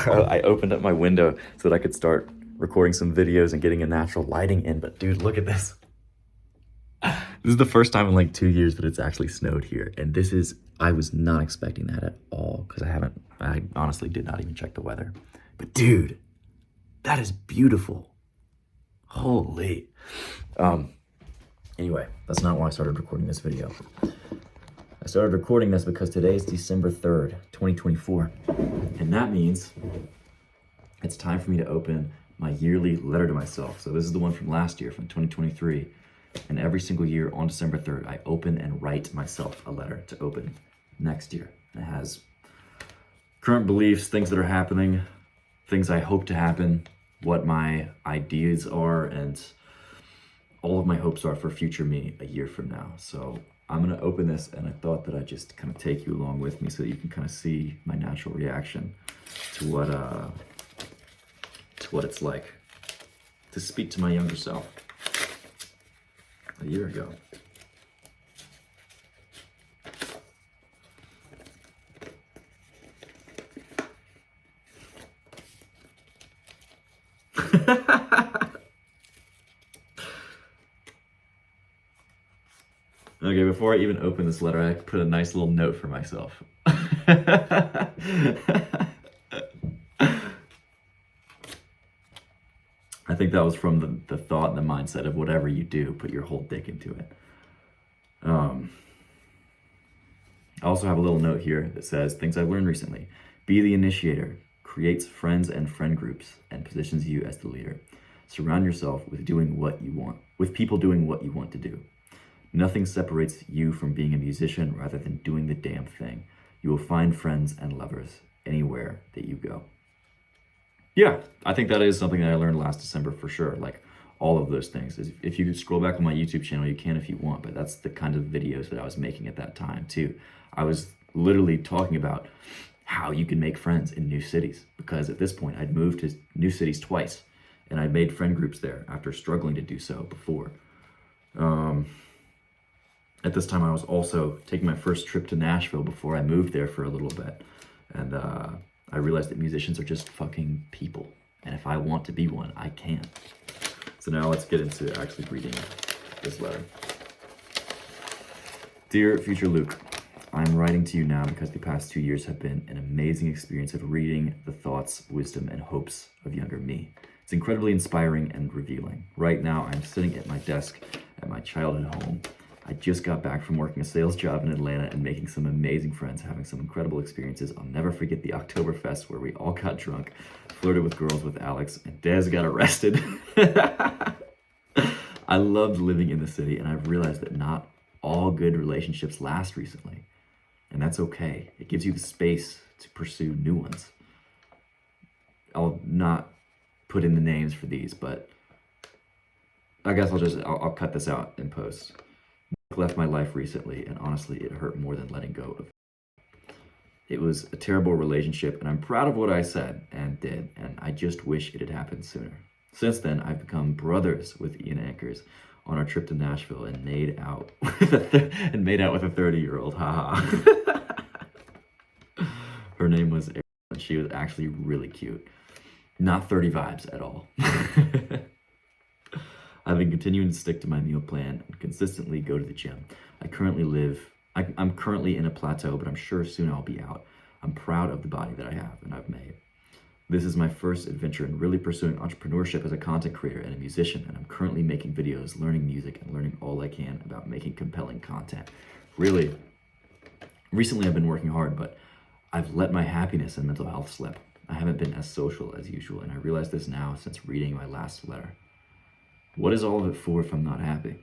I opened up my window so that I could start recording some videos and getting a natural lighting in. But dude, look at this. This is the first time in like 2 years that it's actually snowed here. And I was not expecting that at all because I honestly did not even check the weather. But dude, that is beautiful. Holy. Anyway, that's not why I started recording this video. I started recording this because today is December 3rd, 2024. And that means it's time for me to open my yearly letter to myself. So this is the one from last year, from 2023. And every single year on December 3rd, I open and write myself a letter to open next year. It has current beliefs, things that are happening, things I hope to happen, what my ideas are, and all of my hopes are for future me a year from now. So I'm gonna open this, and I thought that I'd just kind of take you along with me so that you can kind of see my natural reaction to what it's like to speak to my younger self a year ago. Okay, before I even open this letter, I put a nice little note for myself. I think that was from the thought and the mindset of whatever you do, put your whole dick into it. I also have a little note here that says, things I've learned recently. Be the initiator, creates friends and friend groups, and positions you as the leader. Surround yourself with doing what you want, with people doing what you want to do. Nothing separates you from being a musician rather than doing the damn thing. You will find friends and lovers anywhere that you go. Yeah, I think that is something that I learned last December for sure. Like all of those things. If you could scroll back on my YouTube channel, you can if you want, but that's the kind of videos that I was making at that time too. I was literally talking about how you can make friends in new cities, because at this point I'd moved to new cities twice and I'd made friend groups there after struggling to do so before. At this time I was also taking my first trip to Nashville before I moved there for a little bit. And I realized that musicians are just fucking people. And if I want to be one, I can. So now let's get into actually reading this letter. Dear future Luke, I'm writing to you now because the past 2 years have been an amazing experience of reading the thoughts, wisdom, and hopes of younger me. It's incredibly inspiring and revealing. Right now, I'm sitting at my desk at my childhood home. I just got back from working a sales job in Atlanta and making some amazing friends, having some incredible experiences. I'll never forget the Oktoberfest where we all got drunk, flirted with girls with Alex, and Dez got arrested. I loved living in the city, and I've realized that not all good relationships last recently. And that's okay. It gives you the space to pursue new ones. I'll not put in the names for these, but I guess I'll cut this out in post. Nick left my life recently, and honestly, it hurt more than letting go of. It was a terrible relationship, and I'm proud of what I said and did, and I just wish it had happened sooner. Since then, I've become brothers with Ian Anchors on our trip to Nashville and made out with a 30-year-old. Haha. Her name was Erin, and she was actually really cute. Not 30 vibes at all. I've been continuing to stick to my meal plan and consistently go to the gym. I'm currently in a plateau, but I'm sure soon I'll be out. I'm proud of the body that I have and I've made. This is my first adventure in really pursuing entrepreneurship as a content creator and a musician, and I'm currently making videos, learning music, and learning all I can about making compelling content. Really, recently I've been working hard, but I've let my happiness and mental health slip. I haven't been as social as usual, and I realize this now since reading my last letter. What is all of it for if I'm not happy?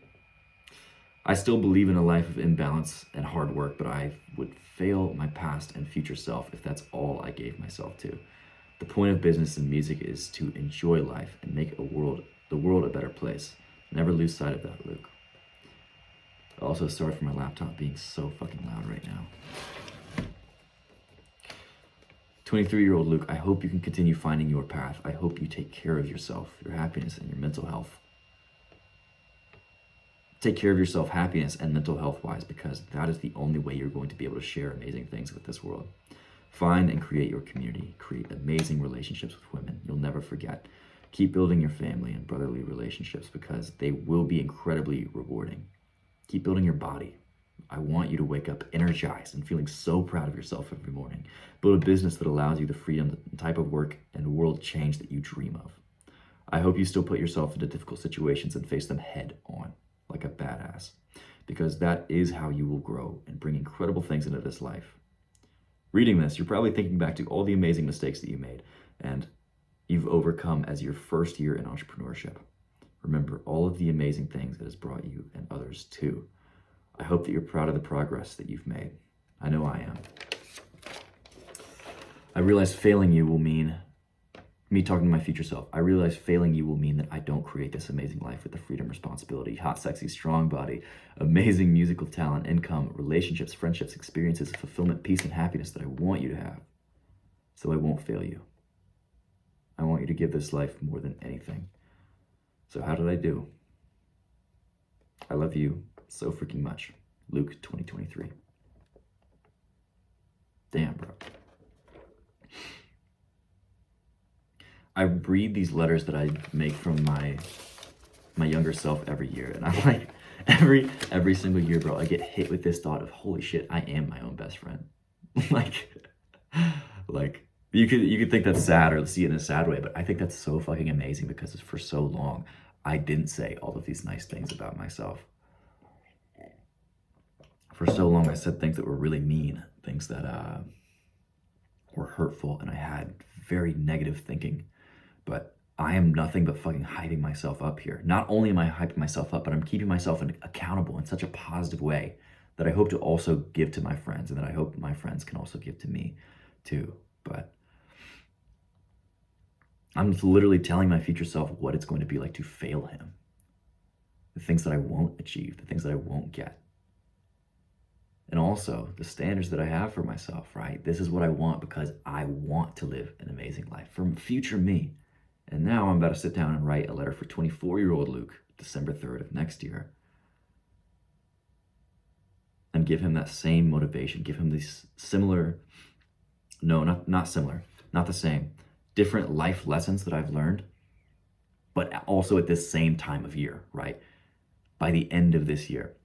I still believe in a life of imbalance and hard work, but I would fail my past and future self if that's all I gave myself to. The point of business and music is to enjoy life and make the world a better place. Never lose sight of that, Luke. Also, sorry for my laptop being so fucking loud right now. 23-year-old Luke, I hope you can continue finding your path. I hope you take care of yourself, your happiness, and your mental health. Take care of yourself, happiness and mental health wise, because that is the only way you're going to be able to share amazing things with this world. Find and create your community. Create amazing relationships with women you'll never forget. Keep building your family and brotherly relationships because they will be incredibly rewarding. Keep building your body. I want you to wake up energized and feeling so proud of yourself every morning. Build a business that allows you the freedom, the type of work, and world change that you dream of. I hope you still put yourself into difficult situations and face them head on, like a badass, because that is how you will grow and bring incredible things into this life. Reading this, you're probably thinking back to all the amazing mistakes that you made and you've overcome as your first year in entrepreneurship. Remember all of the amazing things that has brought you and others too. I hope that you're proud of the progress that you've made. I know I am. I realize failing you will mean me talking to my future self. I realize failing you will mean that I don't create this amazing life with the freedom, responsibility, hot, sexy, strong body, amazing musical talent, income, relationships, friendships, experiences, fulfillment, peace, and happiness that I want you to have. So I won't fail you. I want you to give this life more than anything. So how did I do? I love you so freaking much. Luke 2023. Damn, bro. I read these letters that I make from my younger self every year, and I'm like, every single year, bro, I get hit with this thought of, holy shit, I am my own best friend. like you could think that's sad or see it in a sad way, but I think that's so fucking amazing because for so long I didn't say all of these nice things about myself. For so long I said things that were really mean, things that were hurtful, and I had very negative thinking. But I am nothing but fucking hyping myself up here. Not only am I hyping myself up, but I'm keeping myself accountable in such a positive way that I hope to also give to my friends, and that I hope my friends can also give to me too. But I'm literally telling my future self what it's going to be like to fail him. The things that I won't achieve, the things that I won't get. And also the standards that I have for myself, right? This is what I want because I want to live an amazing life for future me. And now I'm about to sit down and write a letter for 24-year-old Luke, December 3rd of next year. And give him that same motivation, give him these similar, no, not similar, not the same, different life lessons that I've learned, but also at this same time of year, right? By the end of this year.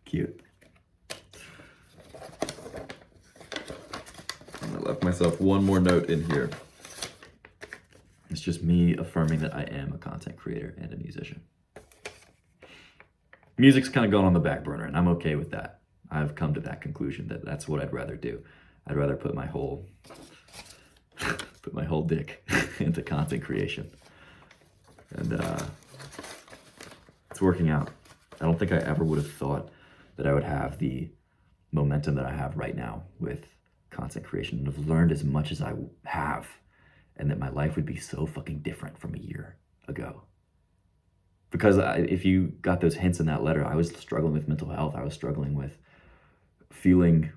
Cute. I left myself one more note in here. It's just me affirming that I am a content creator and a musician. Music's kind of gone on the back burner, and I'm okay with that. I've come to that conclusion that that's what I'd rather do. I'd rather put my whole dick into content creation. And it's working out. I don't think I ever would have thought that I would have the momentum that I have right now with content creation, and have learned as much as I have, and that my life would be so fucking different from a year ago. Because if you got those hints in that letter, I was struggling with mental health. I was struggling with feeling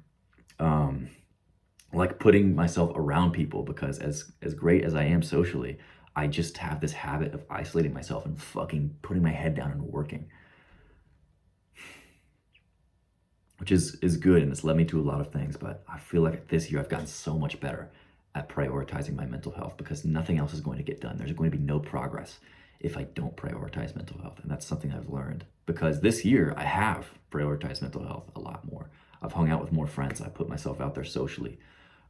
like putting myself around people, because as great as I am socially, I just have this habit of isolating myself and fucking putting my head down and working. Which is good, and it's led me to a lot of things, but I feel like this year I've gotten so much better at prioritizing my mental health, because nothing else is going to get done. There's going to be no progress if I don't prioritize mental health, and that's something I've learned. Because this year I have prioritized mental health a lot more. I've hung out with more friends. I put myself out there socially.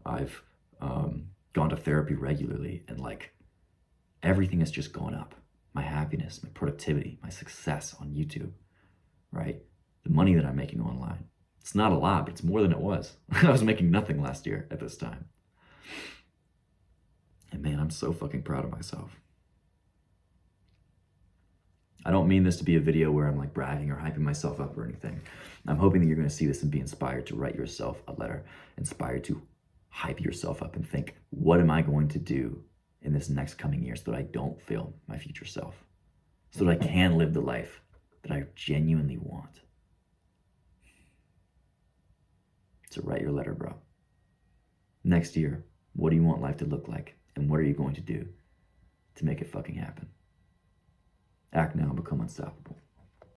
I've gone to therapy regularly, and like everything has just gone up. My happiness, my productivity, my success on YouTube, right? The money that I'm making online. It's not a lot, but it's more than it was. I was making nothing last year at this time. And man, I'm so fucking proud of myself. I don't mean this to be a video where I'm like bragging or hyping myself up or anything. I'm hoping that you're going to see this and be inspired to write yourself a letter, inspired to hype yourself up and think, what am I going to do in this next coming year so that I don't fail my future self, so that I can live the life that I genuinely want. So write your letter, bro. Next year, what do you want life to look like? And what are you going to do to make it fucking happen? Act now, become unstoppable.